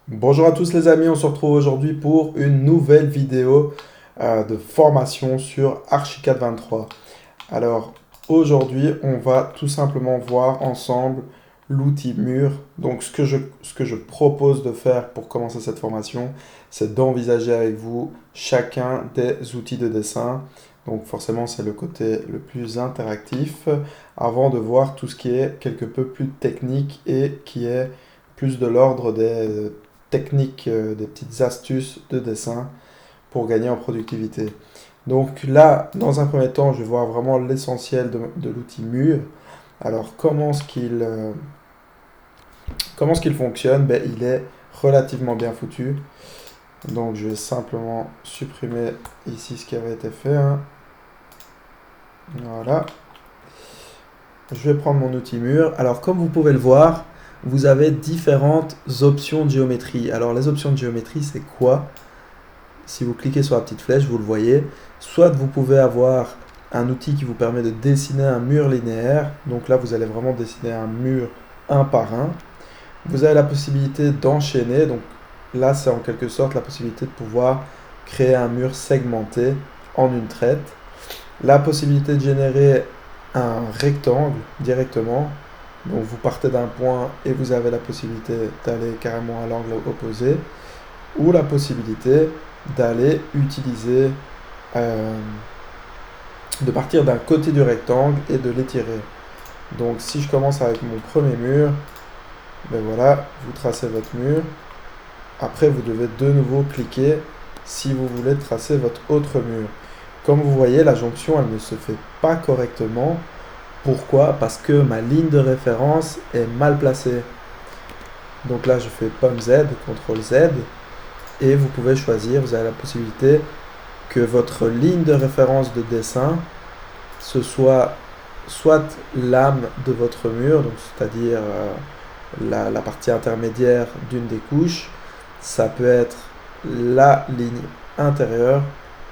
Bonjour à tous les amis, on se retrouve aujourd'hui pour une nouvelle vidéo de formation sur Archicad 23. Alors aujourd'hui on va tout simplement voir ensemble l'outil mur. Donc ce que je propose de faire pour commencer cette formation, c'est d'envisager avec vous chacun des outils de dessin. Donc forcément c'est le côté le plus interactif avant de voir tout ce qui est quelque peu plus technique et qui est plus de l'ordre des techniques, des petites astuces de dessin pour gagner en productivité. Donc là, dans un premier temps, je vais voir vraiment l'essentiel de l'outil mur. Alors comment est-ce qu'il fonctionne? Ben, il est relativement bien foutu. Donc je vais simplement supprimer ici ce qui avait été fait, hein. Voilà. Je vais prendre mon outil mur. Alors comme vous pouvez le voir, vous avez différentes options de géométrie. Alors les options de géométrie, c'est quoi? Si vous cliquez sur la petite flèche, vous le voyez. Soit vous pouvez avoir un outil qui vous permet de dessiner un mur linéaire. Donc là, vous allez vraiment dessiner un mur un par un. Vous avez la possibilité d'enchaîner. Donc là, c'est en quelque sorte la possibilité de pouvoir créer un mur segmenté en une traite. La possibilité de générer un rectangle directement. Donc vous partez d'un point et vous avez la possibilité d'aller carrément à l'angle opposé. Ou la possibilité d'aller utiliser, euh, de partir d'un côté du rectangle et de l'étirer. Donc si je commence avec mon premier mur, ben voilà, vous tracez votre mur. Après, vous devez de nouveau cliquer si vous voulez tracer votre autre mur. Comme vous voyez, la jonction, elle ne se fait pas correctement. Pourquoi? Parce que ma ligne de référence est mal placée. Donc là, je fais pomme Z, CTRL Z, et vous pouvez choisir, vous avez la possibilité que votre ligne de référence de dessin, ce soit l'âme de votre mur, donc c'est-à-dire la partie intermédiaire d'une des couches, ça peut être la ligne intérieure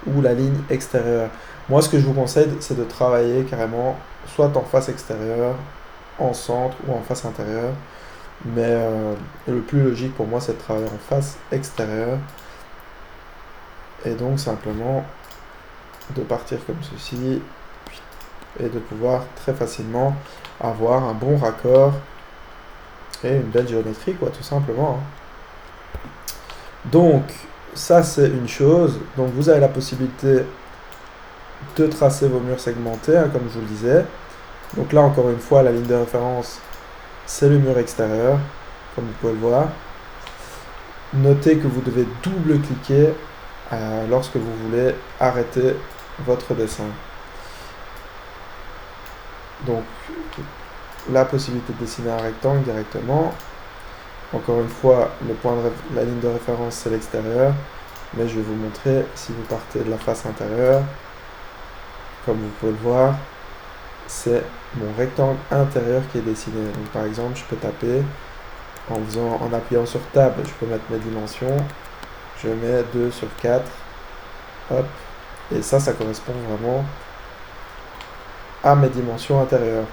ou la ligne extérieure. Moi, ce que je vous conseille, c'est de travailler carrément soit en face extérieure, en centre ou en face intérieure. Mais le plus logique pour moi, c'est de travailler en face extérieure. Et donc simplement de partir comme ceci et de pouvoir très facilement avoir un bon raccord et une belle géométrie, quoi, tout simplement, hein. Donc, ça c'est une chose. Donc, vous avez la possibilité de tracer vos murs segmentés, hein, comme je vous le disais. Donc là, encore une fois, la ligne de référence, c'est le mur extérieur, comme vous pouvez le voir. Notez que vous devez double-cliquer lorsque vous voulez arrêter votre dessin. Donc, la possibilité de dessiner un rectangle directement. Encore une fois, la ligne de référence, c'est l'extérieur. Mais je vais vous montrer, si vous partez de la face intérieure, comme vous pouvez le voir, c'est mon rectangle intérieur qui est dessiné. Donc par exemple, je peux taper en appuyant sur Tab, je peux mettre mes dimensions. Je mets 2 sur 4. Hop. Et ça correspond vraiment à mes dimensions intérieures.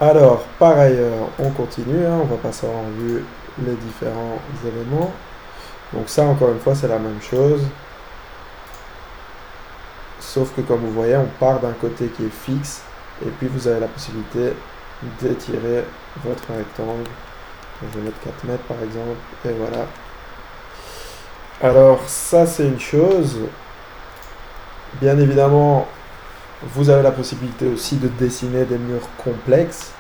Alors, par ailleurs, on continue, hein, on va passer en revue les différents éléments. Donc ça, encore une fois, c'est la même chose. Sauf que comme vous voyez, on part d'un côté qui est fixe, et puis vous avez la possibilité d'étirer votre rectangle. Je vais mettre 4 mètres par exemple, et voilà. Alors ça, c'est une chose. Bien évidemment, vous avez la possibilité aussi de dessiner des murs complexes.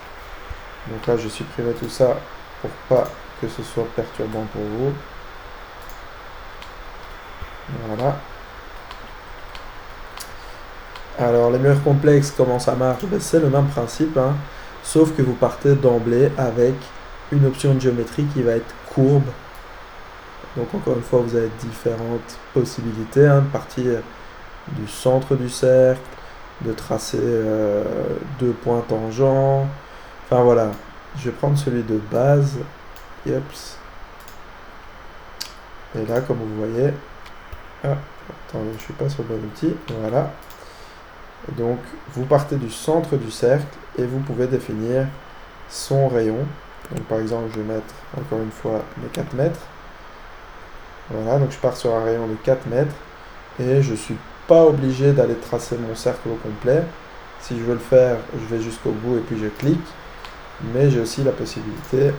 Donc là, je supprime tout ça pour pas que ce soit perturbant pour vous. Voilà. Alors, les murs complexes, comment ça marche? Ben, c'est le même principe, hein, sauf que vous partez d'emblée avec une option de géométrie qui va être courbe. Donc, encore une fois, vous avez différentes possibilités, hein, de partir du centre du cercle, de tracer deux points tangents. Enfin voilà, je vais prendre celui de base. Yeps. Et là, comme vous voyez, ah, attendez, je suis pas sur le bon outil. Voilà. Donc, vous partez du centre du cercle et vous pouvez définir son rayon. Donc par exemple, je vais mettre encore une fois mes 4 mètres. Voilà, donc je pars sur un rayon de 4 mètres et je ne suis pas obligé d'aller tracer mon cercle au complet. Si je veux le faire, je vais jusqu'au bout et puis je clique. Mais j'ai aussi la possibilité,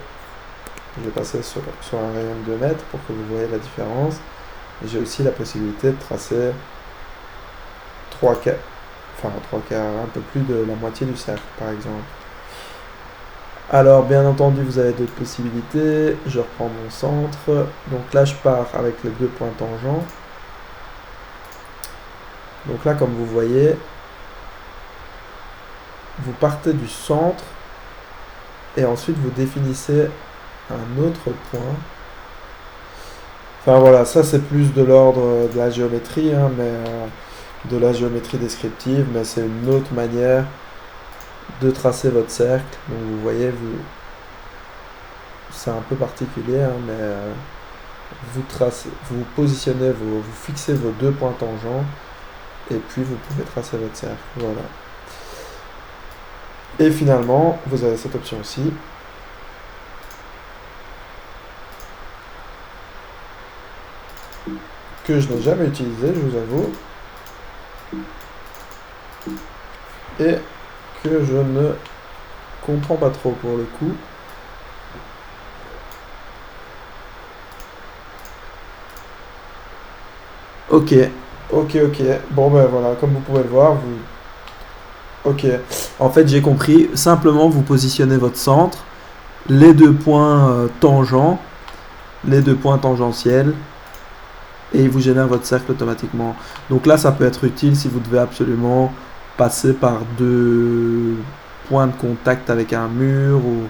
je vais passer sur un rayon de 2 mètres pour que vous voyez la différence. J'ai aussi la possibilité de tracer 3 quarts, enfin 3 quarts, un peu plus de la moitié du cercle par exemple. Alors bien entendu vous avez d'autres possibilités, je reprends mon centre, donc là je pars avec les 2 points tangents. Donc là comme vous voyez, vous partez du centre et ensuite vous définissez un autre point. Enfin voilà, ça c'est plus de l'ordre de la géométrie, hein, mais de la géométrie descriptive, mais c'est une autre manière de tracer votre cercle. Donc vous voyez, c'est un peu particulier, hein, mais vous positionnez, vous fixez vos 2 points tangents et puis vous pouvez tracer votre cercle. Voilà. Et finalement, vous avez cette option-ci. Que je n'ai jamais utilisé, je vous avoue, et que je ne comprends pas trop pour le coup. Ok, bon ben voilà, comme vous pouvez le voir, ok, en fait j'ai compris, simplement vous positionnez votre centre, les 2 points tangents, les 2 points tangentiels, et il vous génère votre cercle automatiquement. Donc là, ça peut être utile si vous devez absolument passer par 2 points de contact avec un mur ou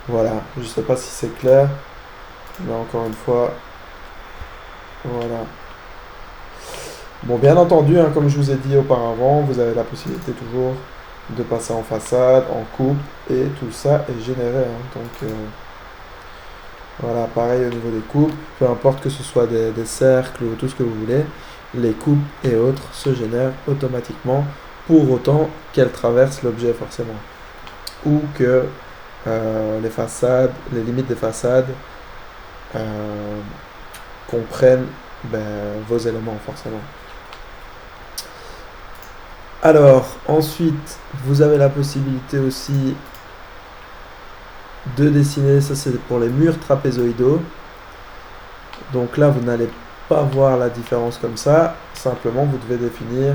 voilà. Je sais pas si c'est clair, mais encore une fois, voilà. Bon, bien entendu, hein, comme je vous ai dit auparavant, vous avez la possibilité toujours de passer en façade, en coupe, et tout ça est généré. Hein, donc voilà, pareil au niveau des coupes, peu importe que ce soit des cercles ou tout ce que vous voulez, les coupes et autres se génèrent automatiquement pour autant qu'elles traversent l'objet forcément. Ou que les façades, les limites des façades comprennent vos éléments forcément. Alors, ensuite, vous avez la possibilité aussi de dessiner, ça c'est pour les murs trapézoïdaux. Donc là, vous n'allez pas voir la différence comme ça, simplement vous devez définir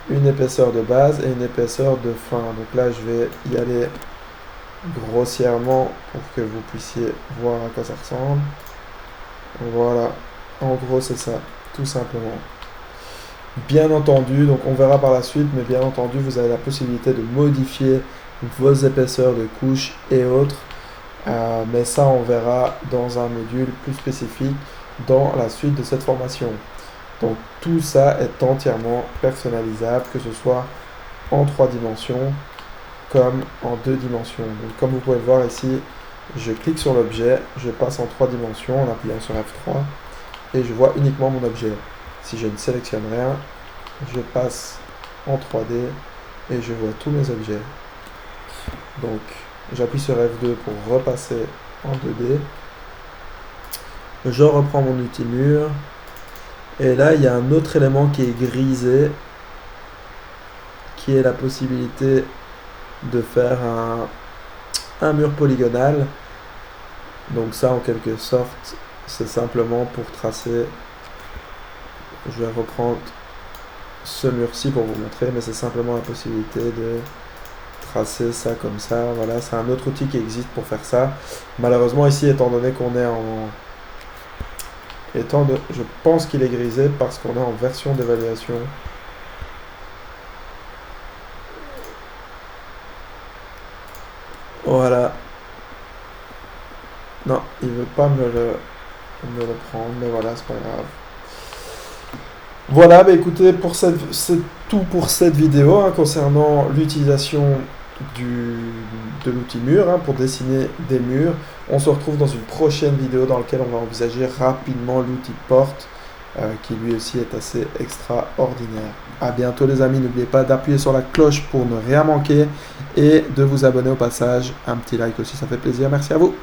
une épaisseur de base et une épaisseur de fin. Donc là, je vais y aller grossièrement pour que vous puissiez voir à quoi ça ressemble. Voilà, en gros c'est ça, tout simplement. Bien entendu, donc on verra par la suite, mais bien entendu, vous avez la possibilité de modifier vos épaisseurs de couches et autres. Mais ça, on verra dans un module plus spécifique dans la suite de cette formation. Donc tout ça est entièrement personnalisable, que ce soit en 3 dimensions comme en 2 dimensions. Donc comme vous pouvez le voir ici, je clique sur l'objet, je passe en 3 dimensions en appuyant sur F3 et je vois uniquement mon objet. Si je ne sélectionne rien, je passe en 3D et je vois tous mes objets. Donc j'appuie sur F2 pour repasser en 2D. Je reprends mon outil mur. Et là, il y a un autre élément qui est grisé, qui est la possibilité de faire un mur polygonal. Donc ça, en quelque sorte, c'est simplement pour tracer. Je vais reprendre ce mur-ci pour vous montrer, mais c'est simplement la possibilité de tracer ça comme ça. Voilà, c'est un autre outil qui existe pour faire ça. Malheureusement, ici, étant donné qu'on est je pense qu'il est grisé parce qu'on est en version d'évaluation. Voilà. Non, il veut pas me le prendre, mais voilà, c'est pas grave. Voilà, bah écoutez, c'est tout pour cette vidéo hein, concernant l'utilisation de l'outil mur hein, pour dessiner des murs. On se retrouve dans une prochaine vidéo dans laquelle on va envisager rapidement l'outil porte qui lui aussi est assez extraordinaire. À bientôt les amis, n'oubliez pas d'appuyer sur la cloche pour ne rien manquer et de vous abonner au passage. Un petit like aussi, ça fait plaisir. Merci à vous.